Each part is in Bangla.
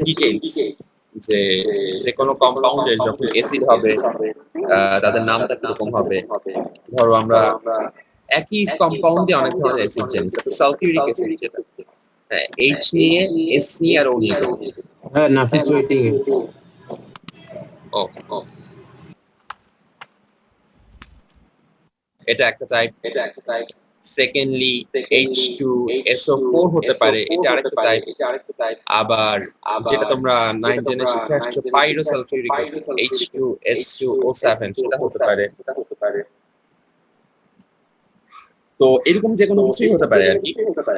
ডিটেইলস যে যে কোনো কম্পাউন্ডের যখন অ্যাসিড হবে তাদের নামটা কিরকম হবে। ধরো আমরা একই কম্পাউন্ড দিয়ে অনেক ধরনের অ্যাসিড জানি, সালফিউরিক অ্যাসিড যেটা, হ্যাঁ, এইচ নিয়ে, এস নিয়ে আর ও নিয়ে গঠন। হ্যাঁ, নাফিস ওয়েটিং এ। ও এটা একটা টাইপ। সেকেন্ডলি H2SO4 হতে পারে, এটা আরেকটা টাইপ। আবার যেটা তোমরা 9 10 শিখে আসছো পাইরোসালফিউরিক অ্যাসিড H2S2O7 সেটা হতে পারে। তো এরকম যে কোনো কিছুই হতে পারে আর কি।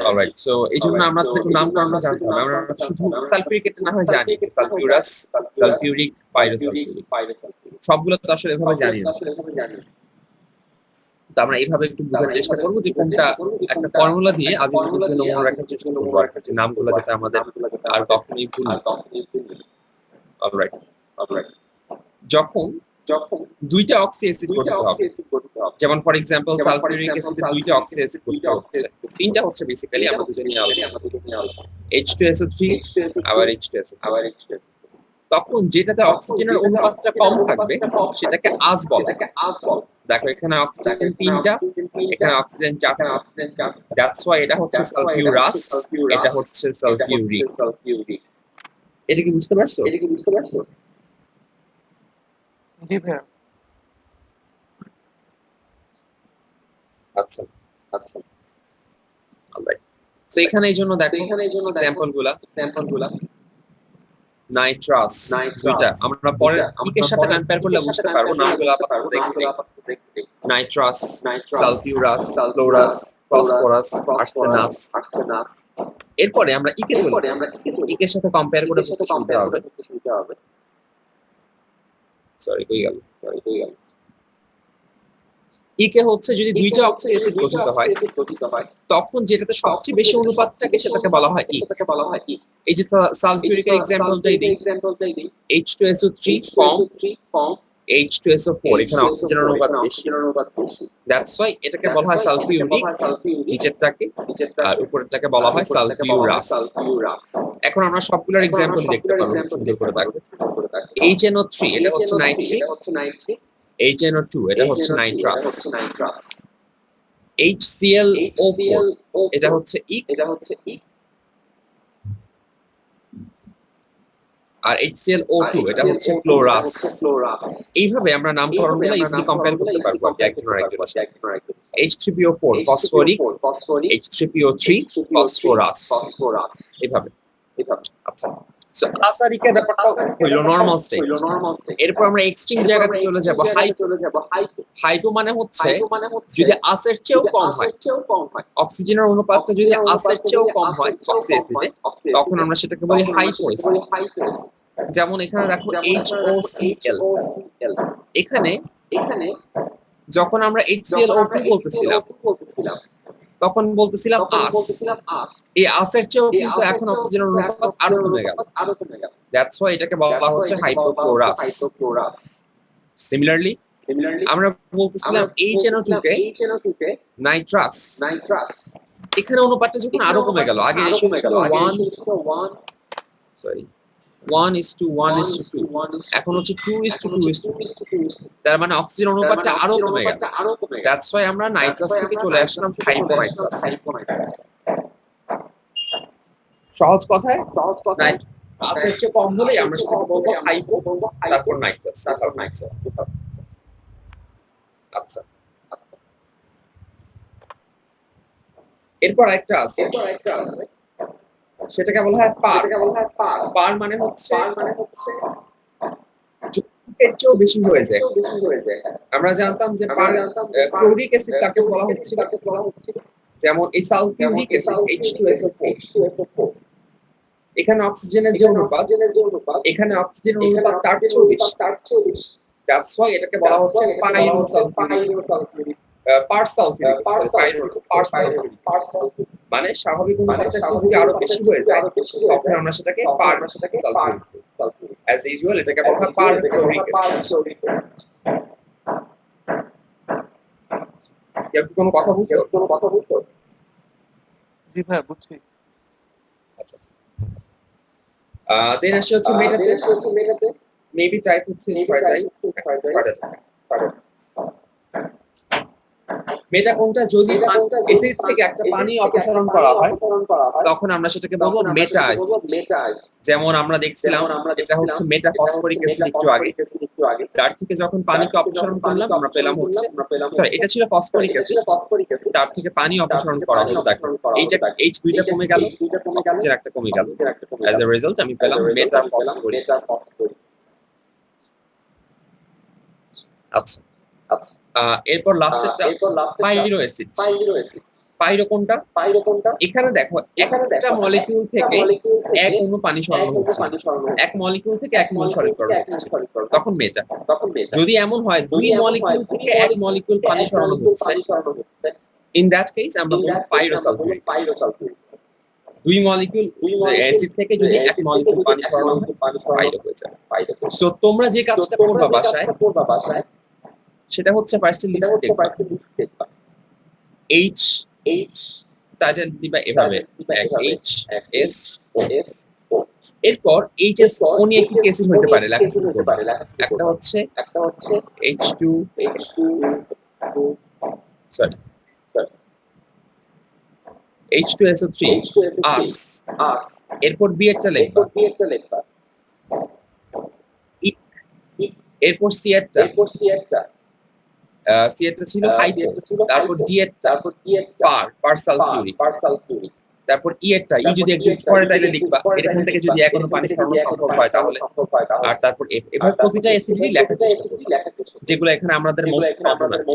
অলরাইট, সো এই জন্য আমরা একটু নামকরণটা জানতে হবে। আমরা শুধু সালফিউরিক এটা না হয় জানি, সালফিউরাস, সালফিউরিক, পাইরোসালফিউরিক, সবগুলো তো আসলে এভাবে জানি না। তো আমরা এইভাবে একটু বোঝার চেষ্টা করবো যে কোনটা একটা ফর্মুলা দিয়ে আজীবনের জন্য মনে রাখার চেষ্টা করবো আর কি, নামগুলো যাতে আমাদের আর কখনোই ভুল না। অলরাইট, যখন দুইটা অক্সি অ্যাসিড গঠিত হবে, যেমন ফর এক্সাম্পল সালফিউরিক অ্যাসিডে দুইটা অক্সি অ্যাসিড গঠিত হচ্ছে, তিনটা হচ্ছে বেসিক্যালি, আমরা দুটো নিয়ে আলোচনা করব, H2SO3 আবার H2SO4। তখন যেটাতে অক্সিজেনের অনুপাতটা কম থাকবে সেটাকে আজ বলা হয়। দেখো এখানে অক্সিজেন তিনটা, এখানে অক্সিজেন চারটা, দ্যাটস ওয়াই এটা হচ্ছে সালফিউরাস, এটা হচ্ছে সালফিউরিক। এটা কি বুঝতে পারছো? জি ভাইয়া। আচ্ছা, অলরাইট। সো এখানে এই জন্য দেখো এক্সাম্পল গুলা নাইট্রাস, দুইটা আমরা পরে ইকের সাথে কম্পেয়ার করলে বুঝতে পারবো, নামগুলো আপাতত দেখতে। Nitrous, sulphurous, chlorous, phosphorus, arsenous. এরপরে আমরা ইকে চলে যাই, ইকের সাথে কম্পেয়ার করে বুঝতে শুনতে হবে। সরি, কই গেল? ইকে হচ্ছে যদি দুইটা অক্সি অ্যাসিড গঠিত হয় তখন যেটাতে সবচেয়ে বেশি অনুপাত থাকে সেটাকে বলা হয় ই। এই যে সালফিউরিকের এক্সাম্পলটাই দিই, H2SO3 কম, H2SO4, এখানে অক্সিজেনের অনুপাত বেশি, দ্যাটস ওয়াই এটাকে বলা হয় সালফিউরিক, নিচেরটাকে, আর উপরেরটাকে বলা হয় সালফিউরাস। এখন আমরা সবগুলোর এক্সাম্পল দেখতে পারবো সুন্দর করে। দেখো HNO3 এটা হচ্ছে নাইট্রিক, HNO2 এটা হচ্ছে নাইট্রাস, HClO4 এটা হচ্ছে ইক, আর HClO2 এটা হচ্ছে ক্লোরাস। এইভাবে আমরা নামকরণগুলো ইজিলি কম্পেয়ার করতে পারবো আর কি একজনের একজনের সাথে। H3PO4 ফসফরিক, H3PO3 ফসফরাস, এইভাবে। আচ্ছা, সো ক্লাসারিকের ব্যাপারটা হইলো নরমাল স্টেট। এরপর আমরা এক্সট্রিম জায়গাতে চলে যাব, হাইপো মানে হচ্ছে যদি আসের চেয়েও কম হয়, অক্সিজেনের অনুপাতটা যদি আসের চেয়েও কম হয় অক্সি অ্যাসিডে, তখন আমরা সেটাকে বলি হাইপো অ্যাসিড। যেমন এখানে দেখো HOCl, এখানে যখন আমরা HClO2 বলতেছিলাম তখন বলতেছিলাম আস, এই আসের চেয়েও কিন্তু এখন অক্সিজেনের অনুপাত আরো কমে গেল, দ্যাটস ওয়াই এটাকে বলা হচ্ছে হাইপোক্লোরাস। সিমিলারলি আমরা বলতেছিলাম HNO2 কে নাইট্রাস, এখানে অনুপাতটা যখন আরো কমে গেল, আগে রেশিও ছিল 1:1:2, এখন হচ্ছে 2:2:2, তার মানে অক্সিজেন অনুপাতটা আরো কমে গেল, দ্যাটস ওয়াই আমরা নাইট্রাস থেকে চলে আসলাম হাইপোনাইট্রাস। সহজ কথায় আসের চেয়ে কম হলেই আমরা সেটাকে বলবো হাইপো, তারপর নাইট্রাস। আচ্ছা, এরপর একটা আছে, সেটাকে বলা হয় পার। পার মানে হচ্ছে এর চেয়েও বেশি হয়ে যায়। আমরা জানতাম যে পার ক্লোরিক অ্যাসিড কাকে বলা হচ্ছিল, যেমন এই সালফিউরিক অ্যাসিড H2SO4, এখানে অক্সিজেনের যে অনুপাত, এখানে অক্সিজেনের অনুপাত তার চেয়েও বেশি, দ্যাটস ওয়াই এটাকে বলা হচ্ছে পাইরোসালফিউরিক, পারসালফিউরিক, মানে স্বাভাবিক অনুপাতের চেয়ে যদি আরো বেশি হয়ে যায় তখন আমরা সেটাকে পারসালফিউরিক, অ্যাজ ইউজুয়াল এটাকে বলা হয় পারক্লোরিক অ্যাসিড। কেউ কি কোনো কথা বুঝছো? জি ভাইয়া, বুঝছি। আচ্ছা, দেন আসে হচ্ছে মেটাতে, মেবি টাইপ হচ্ছে ছয়টাই, মেটা কোনটা? যদি এসিড থেকে একটা পানি অপসারণ করা হয় তখন আমরা সেটাকে বলবো মেটা অ্যাসিড। যেমন আমরা দেখছিলাম এটা হচ্ছে মেটা ফসফরিক অ্যাসিড একটু আগে, তার থেকে যখন পানিকে অপসারণ করলাম আমরা পেলাম হচ্ছে, সরি এটা ছিল ফসফরিক অ্যাসিড, তার থেকে পানি অপসারণ করা হলো, দেখো এইটা এইচ দুইটা কমে গেল, অক্সিজেন একটা কমে গেল, অ্যাজ এ রেজাল্ট আমি পেলাম মেটা ফসফরিক। আচ্ছা, এরপর লাস্টেরটা পাইরো অ্যাসিড। পাইরো কোনটা? এখানে দেখো একটা মলিকিউল থেকে এক অণু পানি সরানো হচ্ছে, এক মলিকিউল থেকে এক মোল সরলীকরণ হচ্ছে, তখন মেটা। যদি এমন হয় দুই মলিকিউল থেকে এক মলিকিউল পানি সরানো হচ্ছে, ইন দ্যাট কেস আমরা বলবো পাইরোসালফিউরিক। দুই মলিকিউল অ্যাসিড থেকে যদি এক মলিকিউল পানি সরানো হয় পাইরো হয়ে যাবে। সো তোমরা যে কাজটা করবা বাসায় সেটা হচ্ছে ফার্স্টে লিস্ট দেখবা, এইচ টাইটেল দিবা এভাবে এইচ এস ও, এরপর এইচ এস ও নিয়ে কি কেসেস হতে পারে লেখা শুরু করবা। একটা হচ্ছে H2 সরি H2SO3 আস, এরপর বি এরটা লিখবা, এরপর সি এরটা, সি এরটা ছিল হাইপো, তারপর ডি এরটা পার সালফিউরিক, তারপর ই এরটা ই যদি এক্সিস্ট করে তাহলে লিখবা এরকম থেকে যদি এখনো পানি সরানো সম্ভব হয় তাহলে, আর তারপর এফ। এবার প্রতিটা অ্যাসিডই লেখার চেষ্টা করবা, যেগুলো এখানে আমাদের মোস্ট কমন আছে,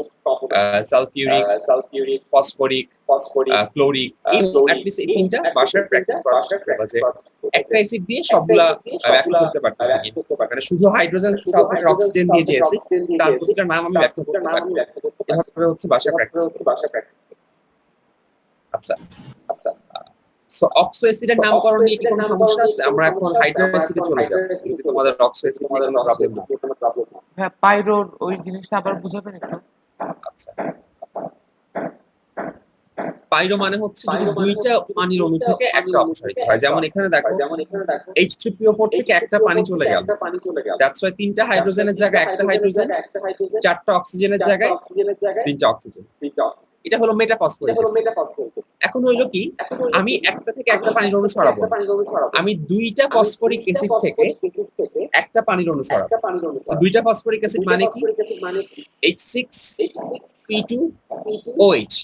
সালফিউরিক, ফসফরিক, ক্লোরিক, এই অ্যাট লিস্ট এই তিনটা বাসায় প্র্যাকটিস করা চেষ্টা করবা যে একটা অ্যাসিড দিয়ে সবগুলা ব্যাখ্যা করতে পারতেছি কিনা, মানে শুধু হাইড্রোজেন সালফাইড অক্সিজেন দিয়ে যে অ্যাসিড তার প্রতিটা নাম আমি ব্যাখ্যা করতে পারতেছি, এভাবে হচ্ছে বাসায় প্র্যাকটিস। আচ্ছা, সো অক্সো অ্যাসিডের নামকরণ নিয়ে কি কোনো সমস্যা আছে? আমরা এখন হাইড্রো অ্যাসিডে চলে যাব, যদি তোমাদের অক্সো অ্যাসিড নিয়ে কোনো প্রবলেম না। হ্যাঁ, পাইরোর ওই জিনিসটা আবার বুঝাবেন একটু? আচ্ছা, পাইরো মানে হচ্ছে যদি দুইটা পানির অণু থেকে একটা অপসারিত হয়, যেমন এখানে দেখো H3PO4 থেকে একটা পানি চলে গেল, দ্যাটস ওয়াই তিনটা হাইড্রোজেনের জায়গায় একটা হাইড্রোজেন, চারটা অক্সিজেনের জায়গায় তিনটা অক্সিজেন, এটা হলো মেটাফসফরিক অ্যাসিড। এখন হইলো কি, আমি একটা থেকে একটা পানির অণু সরাবো, আমি দুইটা ফসফরিক অ্যাসিড থেকে একটা পানির অণু সরাবো। দুইটা ফসফরিক অ্যাসিড মানে কি? H6P2OH,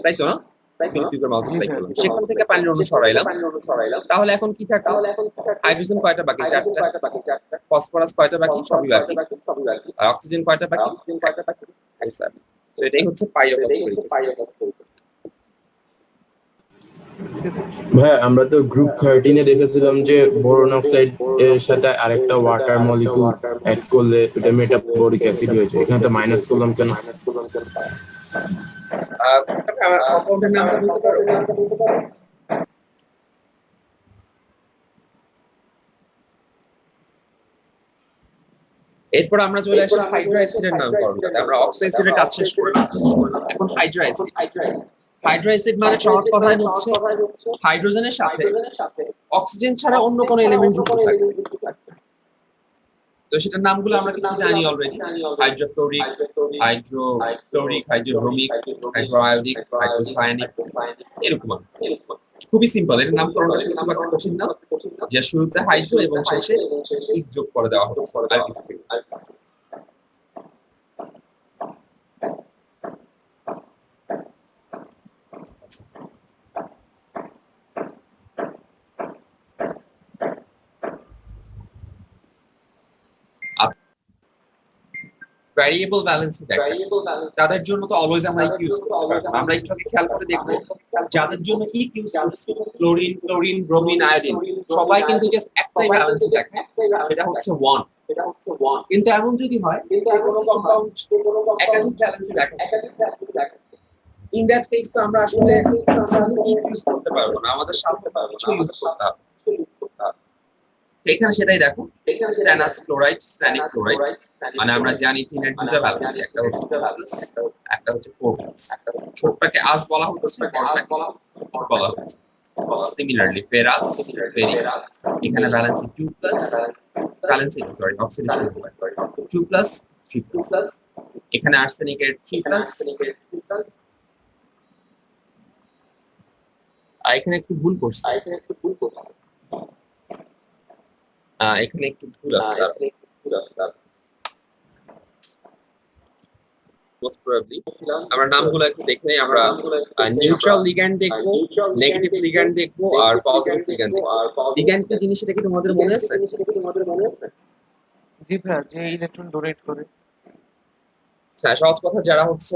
তাই তো না? মাল্টিপ্লাই করলাম, সেখান থেকে পানির অণু সরাইলাম, তাহলে এখন কি থাকলো? হাইড্রোজেন কয়টা বাকি? চারটা। ফসফরাস কয়টা বাকি? সবই বাকি। আর অক্সিজেন কয়টা বাকি? তো এটাই হচ্ছে পাইরোফসফরিক অ্যাসিড। ভাই আমরা তো গ্রুপ 13 এ দেখেছিলাম যে বোরন অক্সাইড এর সাথে আরেকটা ওয়াটার মলিকিউল অ্যাড করলে এটা মেটাবোরিক অ্যাসিড হয়ে যায়, এখানে তো মাইনাস করলাম কেন? কম্পাউন্ডের নামটা বলতে পারো? এরপর আমরা চলে আসি হাইড্রো অ্যাসিডের নামকরণ। আমরা অক্সো অ্যাসিডের কাজ শেষ করলাম, এখন হাইড্রো অ্যাসিড। হাইড্রো অ্যাসিড মানে সহজ কথায় হচ্ছে হাইড্রোজেনের সাথে অক্সিজেন ছাড়া অন্য কোনো এলিমেন্ট যুক্ত থাকে। তো সেটার নামগুলো আমরা কিছু জানি অলরেডি, হাইড্রোফ্লোরিক, হাইড্রোব্রোমিক, হাইড্রোআয়োডিক, হাইড্রোসায়ানিক, এরকম। খুবই সিম্পল, এর নামকরণটা শুধু খুব একটা কঠিন না, যে শুরুতে হাইড্রো এবং শেষে ইক যোগ করে দেওয়া হচ্ছে, আর কিছু। ভ্যারিয়েবল ব্যালেন্স তাদের জন্য তো অলওয়েজ আমরা ইক ইউজ করতে পারবো। আমরা একটু আগে খেয়াল করে দেখব যাদের জন্য ইক ইউজ করছি, ক্লোরিন, ব্রোমিন, আয়োডিন, সবাই কিন্তু জাস্ট একটাই ব্যালেন্স দেখে, সেটা হচ্ছে 1। কিন্তু এমন যদি হয় কোনো কম্পাউন্ড একাধিক ব্যালেন্স দেখাচ্ছে, ইন দ্যাট কেস তো আমরা আসলে শুধু ইক ইউজ করতে পারবো না, আমাদের সাথে কিছু ইউজ করতে হবে। এখানে সেটাই দেখো, স্ট্যানাস ক্লোরাইড, স্ট্যানিক ক্লোরাইড, মানে আমরা জানি টিনের দুটো ব্যালেন্স, একটা হচ্ছে 2+, একটা হচ্ছে 4+। ছোটটাকে আস বলা হচ্ছে, বড়টাকে বলা হচ্ছে। Similarly, ferrous, ferric. এখানে valency 2 plus valency sorry oxidation 2 plus 3 plus. এখানে আর্সেনিকের 3 প্লাস। আর এখানে একটু ভুল করছি। এখানে একটু ভুল আছে তার। মোস্ট প্রবাবলি আমরা নামগুলো একটু দেখে নেই। আমরা নিউট্রাল লিগ্যান্ড দেখবো, নেগেটিভ লিগ্যান্ড দেখবো আর পজিটিভ লিগ্যান্ড দেখবো। লিগ্যান্ড কি জিনিস এটা কি তোমাদের মনে আছে? জি ভাইয়া, যে ইলেকট্রন ডোনেট করে। হ্যাঁ, সহজ কথা যারা হচ্ছে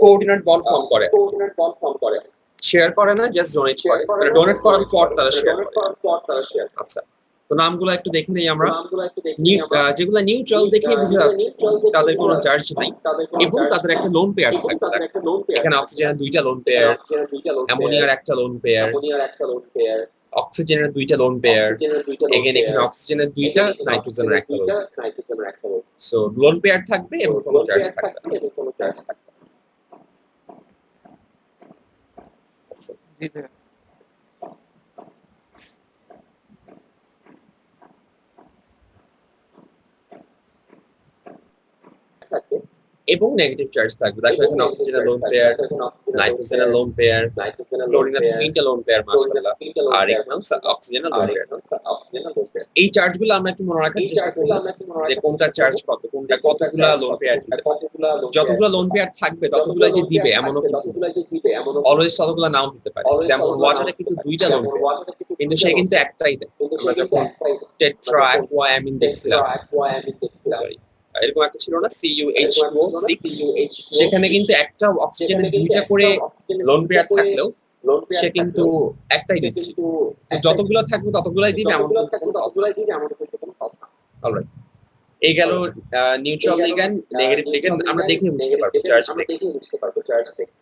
কোঅর্ডিনেট বন্ড ফর্ম করে, শেয়ার করে না, জাস্ট ডোনেট করে। মানে ডোনেট করার পর তারা শেয়ার করে। আচ্ছা, তো নামগুলো একটু দেখে নেই আমরা। যেগুলো নিউট্রাল দেখে বোঝা যাচ্ছে তাদের কোনো চার্জ নেই এবং তাদের একটা লোন পেয়ার থাকবে। এখানে অক্সিজেনের 2টা লোন পেয়ার, অ্যামোনিয়ার একটা লোন পেয়ার, অক্সিজেনের 2টা লোন পেয়ার, এগেন এখানে অক্সিজেনের 2টা, নাইট্রোজেনের একটা লোন। সো লোন পেয়ার থাকবে এবং কোনো চার্জ থাকবে না। জি ভাইয়া। এবং নেগেটিভ চার্জ থাকবে। দেখো এখানে অক্সিজেনের লোন পেয়ার, নাইট্রোজেনের লোন পেয়ার, ক্লোরিনের 3টা লোন পেয়ার মাশাআল্লাহ, আর এখানে অক্সিজেনের লোন পেয়ার। এই চার্জগুলো আমরা একটু মনে রাখার চেষ্টা করব যে কোনটা চার্জ কত, কোনটা কতগুলা লোন পেয়ার দিতে পারে। যতগুলো লোন পেয়ার থাকবে ততগুলো যে দিবে এমনও কিন্তু অলওয়েজ ততগুলো নাও দিতে পারে। যেমন ওয়াটারে কিন্তু 2টা লোন পেয়ার, কিন্তু সে কিন্তু একটাই দেয়। আমরা যখন টেট্রা অ্যাকুয়ামিন দেখছিলাম, সরি এরকম একটা ছিল না, CuH2O6, সেখানে কিন্তু একটা অক্সিজেনের 2টা করে লোন পেয়ার থাকলেও সে কিন্তু একটাই দিচ্ছে। যতগুলো থাকবে ততগুলাই দিবে এমন কোনো কথা। অলরাইট, এই গেল নিউট্রাল লিগ্যান্ড, নেগেটিভ লিগ্যান্ড। আমরা দেখে বুঝতে পারবো চার্জ দেখে।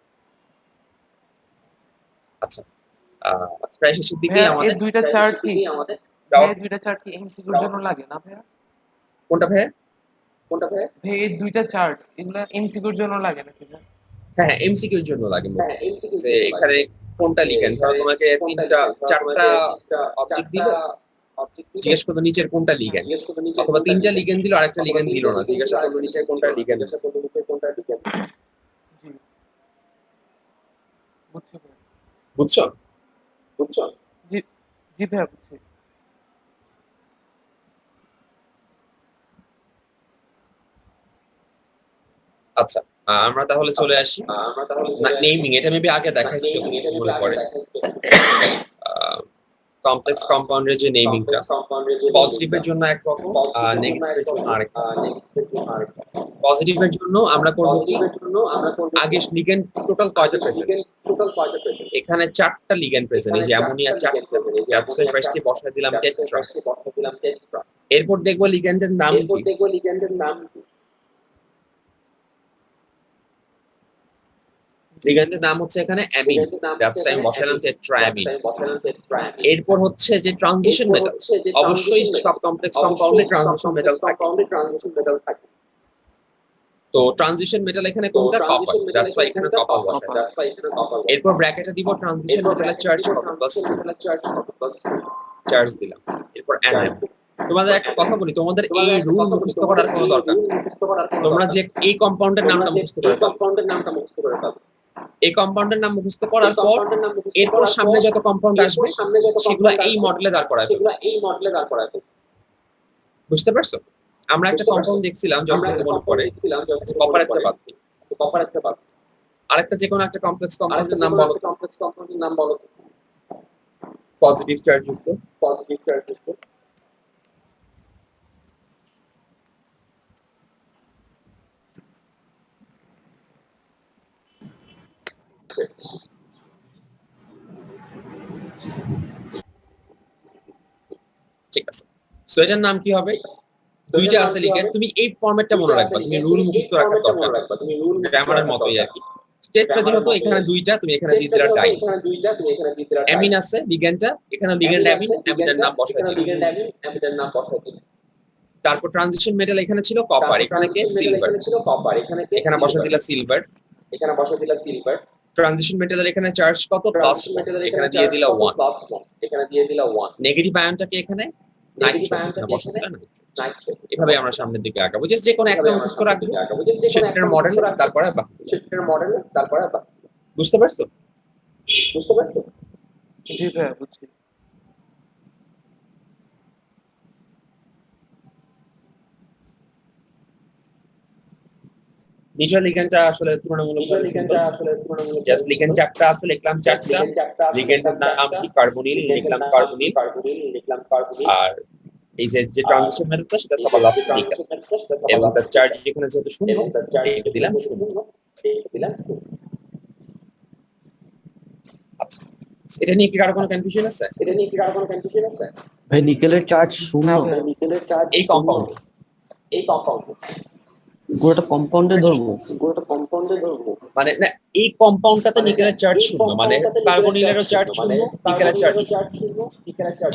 আচ্ছা, প্রায় শেষের দিকেই ভাইয়া, আমাদের এই দুইটা চার্ট কি এমসিকিউর জন্য লাগে না ভাইয়া? কোনটা ভাইয়া? ভাইয়া, এই দুইটা চার্ট এগুলা এমসিকিউর জন্য লাগে নাকি ভাইয়া? হ্যাঁ, এমসিকিউর জন্য লাগে যে এখানে কোনটা লিগ্যান্ড। ধরো তোমাকে 4টা অবজেক্ট দিল, জিজ্ঞেস করলো নিচের কোনটা লিগ্যান্ড, অথবা 3টা লিগ্যান্ড দিল আরেকটা লিগ্যান্ড দিল না, জিজ্ঞাসা করলো নিচের কোনটা লিগ্যান্ড। জি, বুঝছি ভাইয়া। বুঝছো? জি, জি ভাইয়া, বুঝছি। আচ্ছা, আমরা তাহলে চলে আসি নেমিং। এটা মেবি আগে দেখাইছি মনে পড়ে। কমপ্লেক্স কম্পাউন্ডের যে নেমিংটা, পজিটিভের জন্য এক রকম, নেগেটিভের জন্য আরেক রকম। পজিটিভের জন্য আমরা করব কি, আগে লিগ্যান্ড টোটাল কয়টা প্রেজেন্ট। এখানে 4টা লিগ্যান্ড প্রেজেন্ট, এই যে অ্যামোনিয়া 4টা, গ্যাসের পাশে বসায় দিলাম টেট্রা। এরপর দেখব লিগ্যান্ডের নাম কি। লিগ্যান্ডের নাম হচ্ছে এখানে অ্যামিন, দ্যাটস টাইম বসালাম টেট্রাঅ্যামিন। এরপর হচ্ছে যে ট্রানজিশন মেটাল, অবশ্যই সব কমপ্লেক্স কম্পাউন্ডে ট্রানজিশন মেটাল থাকে। তো ট্রানজিশন মেটাল এখানে কোনটা? কপার, দ্যাটস ওয়াই এখানে কপার বসাই। এরপর ব্র্যাকেটে দিব ট্রানজিশন মেটালের চার্জ কত, +2 চার্জ দিলাম। এরপর অ্যানায়ন। তোমাদের একটা কথা বলি, তোমাদের এই রুল মুখস্থ করার কোনো দরকার নেই। তোমরা যে এই কম্পাউন্ডের নামটা মুখস্থ করে পাবে, এই কম্পাউন্ডের নাম মুখস্থ করার পর এরপর সামনে যত কম্পাউন্ড আসবে সেগুলো এই মডেলে দাঁড় করায় ফেলবে। বুঝতে পারছো? আমরা একটা কম্পাউন্ড দেখছিলাম যখন মনে পড়ে, কপার একটা বাদ দিই। আরেকটা যে কোনো একটা কমপ্লেক্স কম্পাউন্ডের নাম বলো। পজিটিভ চার্জ যুক্ত। ঠিক আছে, সো এটার নাম কি হবে? 2টা আছে লিগ্যান্ড। তুমি এই ফরম্যাটটা মনে রাখবা, তুমি রুল মুখস্থ রাখার দরকার নেই, গ্রামারের মতোই আর কি। টেট্রা যেহেতু এখানে 2টা, তুমি এখানে দিয়ে দিলা ডাই। অ্যামিন আছে লিগ্যান্ডটা, এখানে লিগ্যান্ড অ্যামিন, অ্যামিনের নাম বসাই দিলাম। তারপর ট্রানজিশন মেটাল এখানে ছিল কপার, এখানে কে সিলভার, এখানে বসাই দিলা সিলভার। ট্রানজিশন মেটালের এখানে চার্জ কত প্লাস এখানে দিয়ে দিলা 1 নেগেটিভ আয়নটাকে এখানে এভাবে আমরা সামনের দিকে আগাবো জাস্ট যে কোনো একটা মুখস্থ রাখবো শিফটের মডেল তারপরে বুঝতে পারছো জি ভাইয়া বুঝছি। নিউট্রাল লিগ্যান্ডটা আসলে তুলনামূলকভাবে সিম্পল জাস্ট লিগ্যান্ড চারটা আছে লিখলাম চারটা লিগ্যান্ডের নাম কি কার্বনিল লিখলাম কার্বনিল আর এই যে ট্রানজিশন মেথডটা সেটা সবার লাস্টে লিখলাম এবং তার চার্জ এখানে যেহেতু শূন্য এটা দিলাম শূন্য আচ্ছা এটা নিয়ে কি কারো কোনো কনফিউশন আছে ভাই নিকেলের চার্জ শূন্য এই কম্পাউন্ড গোটা কম্পাউন্ডে ধরবো মানে না এই কম্পাউন্ডটাতে নিকেলের চার্জ শূন্য মানে কার্বনিলেরও চার্জ শূন্য নিকেলের চার্জ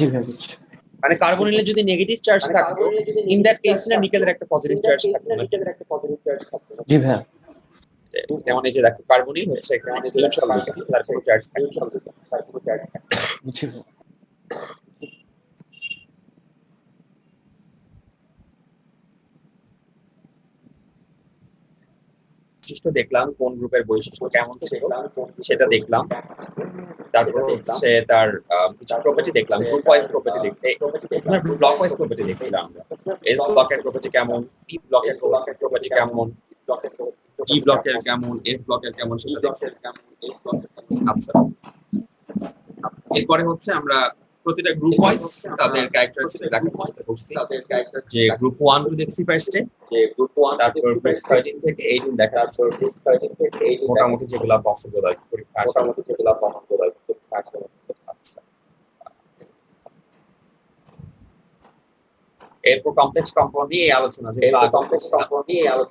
জি ভাই বুঝছি। মানে কার্বনিলের যদি নেগেটিভ চার্জ থাকতো ইন দ্যাট কেস না নিকেলের একটা পজিটিভ চার্জ থাকতো না জি ভাইয়া যেমন এই যে দেখো কার্বনিল হচ্ছে এখানে নিউট্রাল লিগ্যান্ড তার কোনো চার্জ থাকে বুঝছি ভাই। বৈশিষ্ট্য দেখলাম কোন গ্রুপের বৈশিষ্ট্য কেমন ছিল সেটা দেখলাম তারপর হচ্ছে তার কিছু প্রপার্টি দেখলাম গ্রুপ ওয়াইজ প্রপার্টি দেখতে এখানে ব্লক ওয়াইজ প্রপার্টি দেখছিলাম আমরা এস ব্লকের প্রপার্টি কেমন পি ব্লকের প্রপার্টি কেমন জি ব্লকের কেমন এফ ব্লকের কেমন সেটা দেখছিলাম আচ্ছা এরপরে হচ্ছে আমরা প্রতিটা গ্রুপ ওয়াইজ তাদের ক্যারেক্টারিস্টিক দেখার চেষ্টা করছি যে গ্রুপ 1 টু দেখছি ফার্স্টে তারপর গ্রুপ 13 থেকে 18 দেখার মোটামুটি যেগুলো পসিবল হয় পরীক্ষা আচ্ছা এরপর কমপ্লেক্স কম্পাউন্ড নিয়ে এই আলোচনা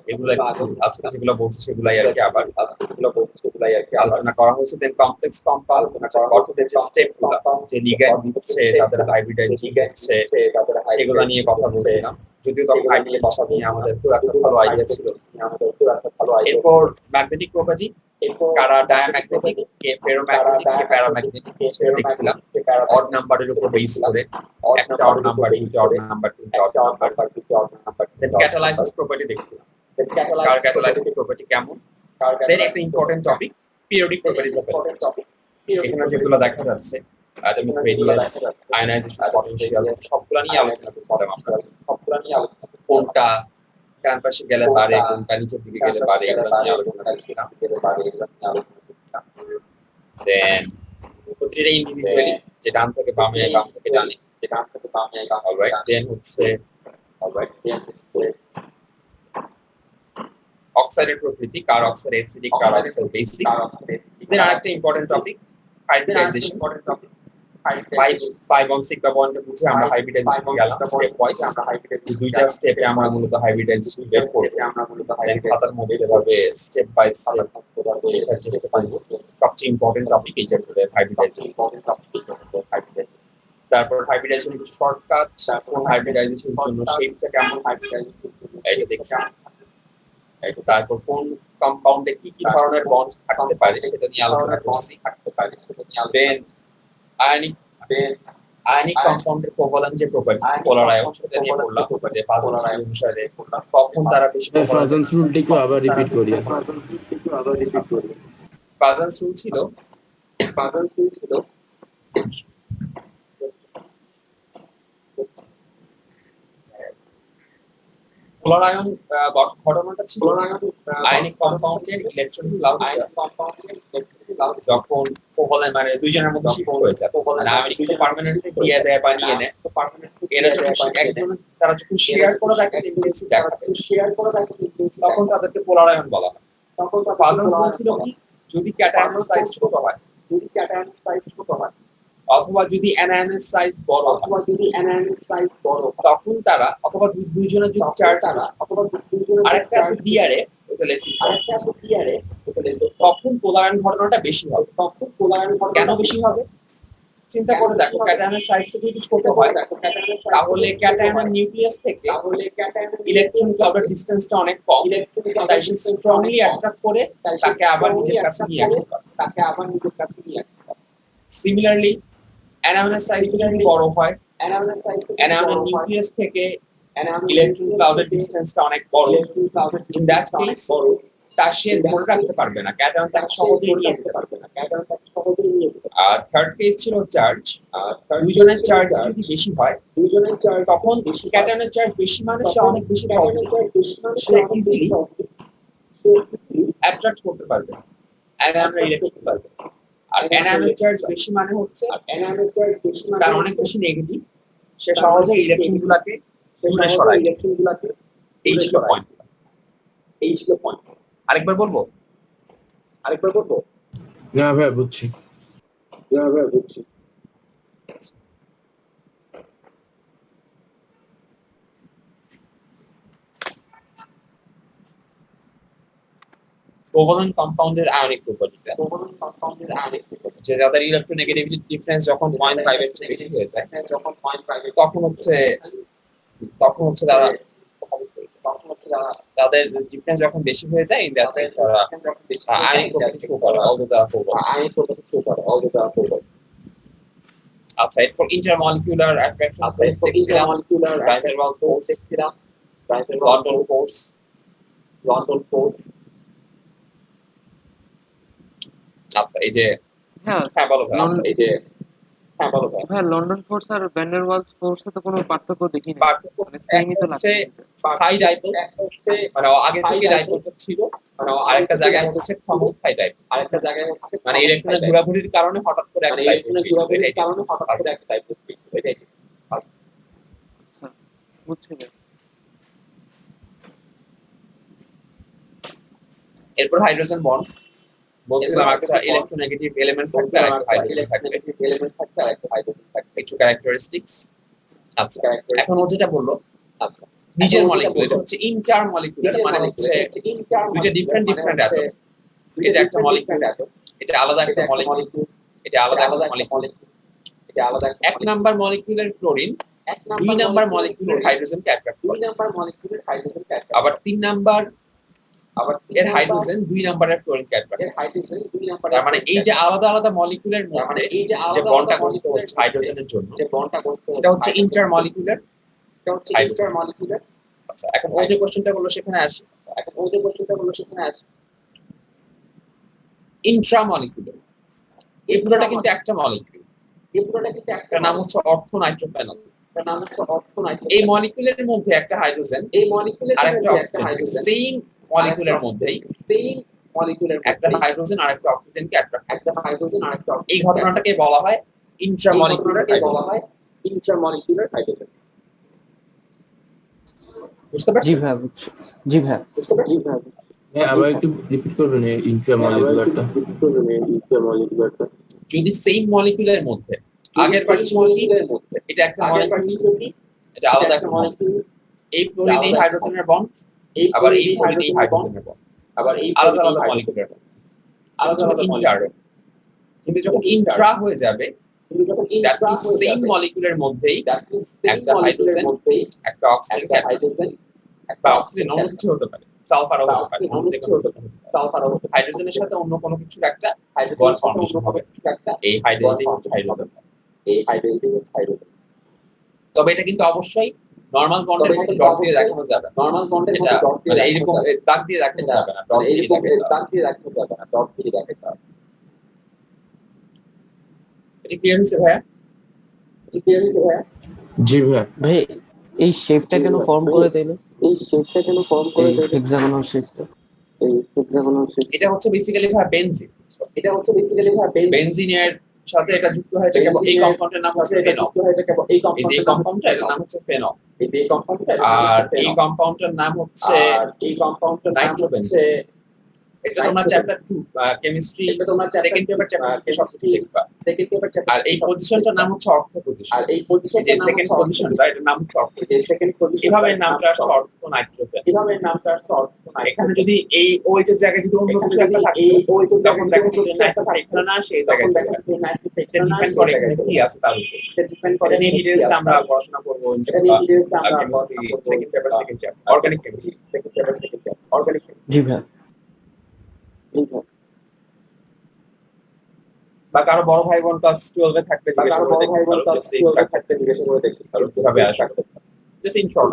এগুলো আজকে যেগুলো বলছি সেগুলাই আর কি আবার আলোচনা করা হয়েছে দেন কমপ্লেক্স কম্পাউন্ড গঠনের যে স্টেপগুলো যে লিগ্যান্ড দিচ্ছে তাদের হাইব্রিডাইজেশন দিচ্ছে সেগুলো নিয়ে কথা বলছিলাম যদিও তখন হাইব্রিডাইজেশন নিয়ে আমাদের খুব একটা ভালো আইডিয়া ছিল এরপর ম্যাগনেটিক প্রপার্টি কারা ডায়াম্যাগনেটিক কে ফেরোম্যাগনেটিক কে প্যারাম্যাগনেটিক সেটা দেখছিলাম অড নাম্বারের উপর বেস করে একটা অড নাম্বার দুটো অড নাম্বার তিনটা অড নাম্বার দেন ক্যাটালাইসিস প্রপার্টি দেখছিলাম কার ক্যাটালাইসিস প্রপার্টি কেমন দেন একটা important topic periodic properties of এখানে যেগুলো দেখা যাচ্ছে অ্যাটমিক রেডিয়াস আয়নাইজেশন পটেনশিয়াল সবগুলো নিয়ে আলোচনা করছিলাম আমরা কোনটা ডান পাশে গেলে পারে কোনটা নিচের দিকে গেলে পারে এগুলো নিয়ে আলোচনা করছিলাম দেন প্রতিটা ইন্ডিভিজুয়ালি যে ডান থেকে বামে বাম থেকে ডানে অলরাইট দেন হচ্ছে অক্সাইডের প্রকৃতি কার অক্সাইড অ্যাসিডিক কার অক্সাইড বেসিক দেন আরেকটা ইম্পর্টেন্ট টপিক হাইব্রিডাইজেশন ফাইভ অন সিক বা বন্ডে বুঝে আমরা হাইব্রিডাইজেশন গেলাম স্টেপ ওয়াইজ দুইটা স্টেপে আমরা মূলত হাইব্রিডাইজেশন বের করব খাতার মধ্যে ভাবে স্টেপ বাই স্টেপ লেখার চেষ্টা করব সবচেয়ে ইম্পর্টেন্ট টপিক এই চ্যাপ্টারে হাইব্রিডাইজেশন তারপর হাইব্রিডাইজেশন কিছু শর্টকাট কোন হাইব্রিডাইজেশনের জন্য শেপটা কেমন হাইব্রিডাইজেশন এটা দেখছি তারপর কোন কম্পাউন্ডে কি কি ধরনের বন্ড থাকতে পারে সেটা নিয়ে আলোচনা করছি দেন আয়নিক কম্পাউন্ডের কোভালেন্ট যে প্রপার্টি পোলার আয়ন সেটা নিয়ে পড়লাম যে ফাজেন্স রুল অনুসারে কখন তারা বেশি ফাজেন্স রুলটিকে আবার রিপিট করি ফাজেন্স রুল ছিল পোলার আয়ন ঘটনাটা ছিল আয়নিক কম্পাউন্ডের ইলেকট্রন যখন কোভালেন্ট মানে দুইজনের মধ্যে শিফট হয়ে যায় মানে আয়নিক পার্মানেন্টলি দিয়ে দেয় বা নিয়ে নেয় এরা যখন একজন তারা যখন শেয়ার করে রাখে ইন্টেন্সিটি দেখাবে তখন তাদেরকে পোলার আয়ন বলা হয় তখন ফাজেন্স বলছিল কি যদি ক্যাটায়নের সাইজ ছোট হয় অথবা যদি অ্যানায়নের সাইজ বড় তখন তারা অথবা দুইজনের যদি চার্জ আরেকটা আছে ডিআরএ তখন পোলার আয়ন ঘটনাটা বেশি হবে কেন বেশি হবে চিন্তা করে দেখো ক্যাটায়নের সাইজটা যদি ছোট হয় তাহলে ক্যাটায়নের নিউক্লিয়াস থেকে ইলেকট্রন ক্লাউডের ডিসটেন্সটা অনেক কম, তাই সে স্ট্রংলি অ্যাট্রাক্ট করে তাকে আবার নিজের কাছে নিয়ে আসতে পারে। সিমিলারলি অ্যানায়নের সাইজটা যদি বড় হয়, অ্যানায়নের নিউক্লিয়াস থেকে ইলেকট্রন ক্লাউডের ডিসটেন্সটা অনেক বড়, ইন দ্যাট কেস তা সে ধরে রাখতে পারবে না, ক্যাটায়ন তাকে সহজেই নিয়ে যেতে পারবে না। আর থার্ড কেস ছিল চার্জ। দুইজনের চার্জ যদি বেশি হয় তখন ক্যাটায়নের চার্জ বেশি মানে সে অনেক বেশি পজিটিভ, সে ইজিলি অ্যাট্রাক্ট করতে পারবে অ্যানায়নের ইলেকট্রন পারবে। আর অ্যানায়নের চার্জ বেশি মানে হচ্ছে তার অনেক বেশি নেগেটিভ, সে সহজে ইলেকট্রন গুলাকে দূরে সরায়। এই ছিল পয়েন্ট। আরেকবার বলবো? না ভাইয়া বুঝছি। কোভালেন্ট কম্পাউন্ডের আয়নিক প্রপার্টিটা, যে যাদের ইলেকট্রোনেগেটিভিটি ডিফারেন্স যখন 0.5 এর চেয়ে বেশি হয়ে যায় তখন হচ্ছে তাদের ডিফারেন্স যখন বেশি হয়ে যায় ইন দ্যাট কেস তারা আয়নিক প্রপার্টি শো করে আচ্ছা, এরপর ইন্টারমলিকুলার অ্যাট্রাকশন দেখছিলাম, van der Waals force, London force. আচ্ছা, এই যে হ্যাঁ বলো হ্যাঁ, লন্ডন ফোর্স আর ভ্যান ডার ওয়ালস ফোর্সে তো কোনো পার্থক্য দেখি না, পার্থক্য মানে সেমই তো লাগছে। হাই ডাইপোল, মানে আগে থেকে ডাইপোলটা ছিল, আরেকটা জায়গায় হচ্ছে ক্ষমস্থায়ী ডাইপোল, মানে ইলেকট্রনের ঘোরাঘুরির কারণে হঠাৎ করে একটা ডাইপোল আচ্ছা, বুঝছি ভাই। এরপর হাইড্রোজেন বন্ড, বলছিলাম একটা ইলেকট্রোনেগেটিভ এলিমেন্ট থাকবে আর একটা হাইড্রোজেন থাকবে, কিছু ক্যারেক্টারিস্টিক্স। আচ্ছা, এখন ও যেটা বললো নিজের মলিকিউল, এটা হচ্ছে ইন্টার মলিকিউলার, মানে হচ্ছে দুইটা ডিফারেন্ট অ্যাটম, এটা একটা মলিকিউল, এটা আলাদা একটা মলিকিউল, এটা আলাদা একটা মলিকিউল। এক নাম্বার মলিকিউলের ফ্লোরিন দুই নাম্বার মলিকিউলের হাইড্রোজেনকে অ্যাট্রাক্ট করে, আবার তিন নাম্বার এর হাইড্রোজেন দুই নাম্বারের ফ্লোরিনকে অ্যাট্রাক্ট করে। তার মানে এই যে আলাদা আলাদা মলিকিউলের মধ্যে যে বন্ডটা গঠিত হচ্ছে হাইড্রোজেনের জন্য, সেটা হচ্ছে ইন্টার মলিকিউলার হাইড্রোজেন। আচ্ছা, এখন ওই যে কোশ্চেনটা বললো সেখানে আসি। ইন্ট্রামলিকুলার, এই পুরোটা কিন্তু একটা মলিকিউল, এটার নাম হচ্ছে অর্থো নাইট্রোফেনল। এই মলিকিউলের মধ্যে একটা হাইড্রোজেন আর একটা অক্সিজেন, সেম মলিকিউলের মধ্যেই একটা হাইড্রোজেন আর একটা অক্সিজেনকে অ্যাট্রাক্ট করে। এই ঘটনাটাকে বলা হয় ইন্ট্রামলিকুলার হাইড্রোজেন। বুঝতে পারছো? জি ভাইয়া বুঝছি। জি ভাইয়া। হ্যাঁ, আবার একটু রিপিট করবেন এই ইন্ট্রামলিকুলারটা। যদি সেম মলিকিউলের মধ্যে আগের পার্ট ছিল কি, এটা একটা মলিকিউল, এটা আলাদা একটা মলিকিউল, এই ফ্লোরিন এই হাইড্রোজেনের বন্ড, আবার এই ফ্লোরিন এই হাইড্রোজেনের বন্ড, আবার এই আলাদা আলাদা মলিকিউলের বন্ড, আলাদা ইন্টার। কিন্তু যখন ইন্ট্রা হয়ে যাবে, সেম মলিকিউলের মধ্যেই একটা হাইড্রোজেন, একটা অক্সিজেন, বা অক্সিজেন অন্য কিছু হতে পারে, সালফারও হতে পারে, হাইড্রোজেনের সাথে অন্য কোনো কিছুর একটা বন্ড ফর্মেশন হবে, এই হাইড্রোজেন হচ্ছে হাইড্রোজেন। তবে এটা কিন্তু অবশ্যই নরমাল বন্ডের মতো ডট দিয়ে দেখানো যাবে না, এটা মানে এইরকম দাগ দিয়ে দেখানো যাবে না, ডট দিয়ে দেখাতে হবে। এটা ক্লিয়ার হয়েছে ভাইয়া? জি ভাইয়া। ভাই এই শেপটা কেন ফর্ম করে তাইলে? হেক্সাগোনাল শেপটা। এটা হচ্ছে বেসিক্যালি ভাইয়া বেনজিন, বেনজিনের সাথে এটা যুক্ত হয়েছে কেবল এই কম্পাউন্ডের নাম হচ্ছে ফেনল, এই যে কম্পাউন্ডটা এর নাম হচ্ছে ফেনল, আর এই কম্পাউন্ডের নাম হচ্ছে নাইট্রোবেনজিন। এটা তোমরা chapter 2 chemistry second paper chapter থেকে সবকিছু লিখবা। আর এই পজিশনটার নাম হচ্ছে অর্থ পজিশন। যে সেকেন্ড পজিশনটা এটার নাম হচ্ছে অর্থ। এভাবে নামটা আসছে অর্থ নাইট্রোজেন। এখানে যদি এই ওই যে জায়গায় যদি অন্য কিছু একটা থাকে তখন দেখো যে নাইট্রোজেন এখানে না আসে এই জায়গায় চলে আসে। এটা ডিপেন্ড করে এখানে কি আছে তার উপর। এটা নিয়ে ডিটেইলস আমরা পড়াশোনা করব ইনশাআল্লাহ। Chemistry second chapter organic chemistry জি ভাইয়া। বা কারো বড় ভাই বোন ক্লাস 12 এ থাকলে জিজ্ঞাসা করে দেখতে পারো কারো কিভাবে আসবে জাস্ট ইন শর্ট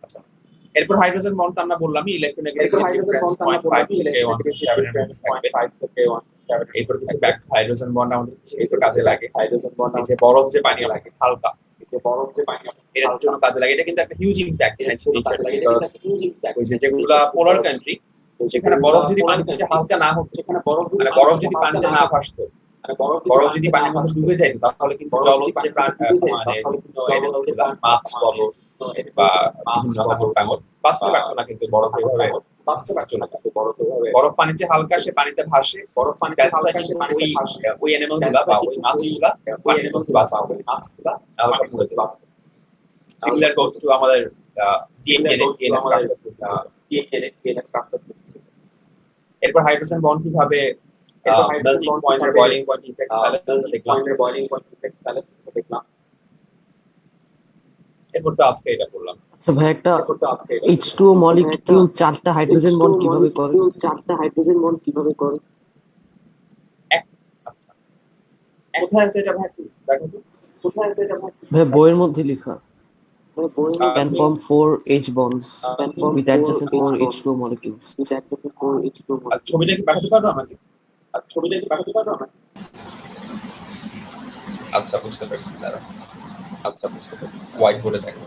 আচ্ছা এরপর হাইড্রোজেন বন্ড আমরা বললামই ইলেকট্রোনেগেটিভ ডিফারেন্স 0.5 থেকে 1.7 এর মধ্যে থাকবে এরপর কিছু ব্যাখ্যা হাইড্রোজেন বন্ড আমাদের কিসের কাজে লাগে এই যে বরফ যে পানি লাগে হালকা এর জন্য কাজে লাগে এটা কিন্তু একটা হিউজ ইমপ্যাক্ট ওই যে যেগুলা পোলার কান্ট্রি সেখানে বরফ যদি পানিতে হালকা না হতো মানে বরফ যদি পানিতে না ভাসতো বরফ যদি পানির মধ্যে ডুবে যায় তাহলে কিন্তু জলজ প্রাণ মানে মাছ বলো বা বিভিন্ন হাঙর টাঙর বাঁচতে পারতো না কিন্তু বরফ এভাবে বরফ পানিতে হালকা সে পানিতে ভাসে ওই অ্যানিমাল গুলা বা ওই মাছগুলা পানির মধ্যে বাঁচতে তাহলে সব মরে যাবে সিমিলার গোস টু আমাদের ডিএনএ স্ট্রাকচার এরপর হাইড্রোজেন বন্ড কিভাবে মেল্টিং পয়েন্টের বয়লিং পয়েন্ট ইফেক্ট দেখলাম এরপর তো আজকে এটা করলাম আচ্ছা ভাই, একটা H2O মলিকিউল চারটা হাইড্রোজেন বন্ড কিভাবে করে? আচ্ছা কোথায় আছে এটা ভাই দেখো তো ভাই বইয়ের মধ্যে লেখা can form 4 H bonds with adjacent 4 H2O molecules. আর ছবিটা কি পাঠাতে পারবে আমাকে আচ্ছা বুঝতে পারছি দাঁড়া হোয়াইট বোর্ডে দেখো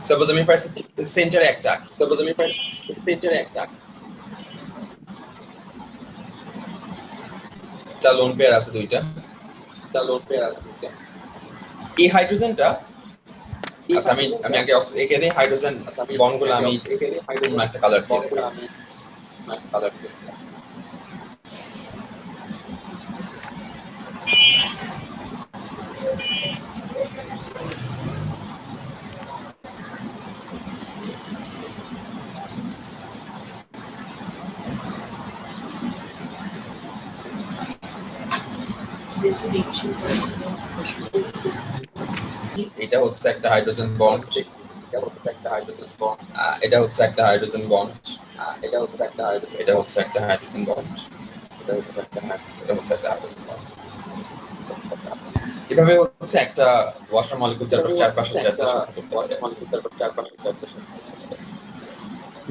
সাপোজ আমি ফার্স্ট সেন্টারে একটা চার লোন পেয়ার আছে দুইটা এই হাইড্রোজেনটা আচ্ছা আমি আগে একে দিই হাইড্রোজেন বন্ডগুলো আমি একটা কালার দিয়ে দিলাম এটা হচ্ছে একটা হাইড্রোজেন বন্ড এটা হচ্ছে একটা হাইড্রোজেন বন্ড এভাবে হচ্ছে একটা ওয়াটার মলিকিউল চারপাশে চারটা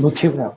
বুঝছি ভাই।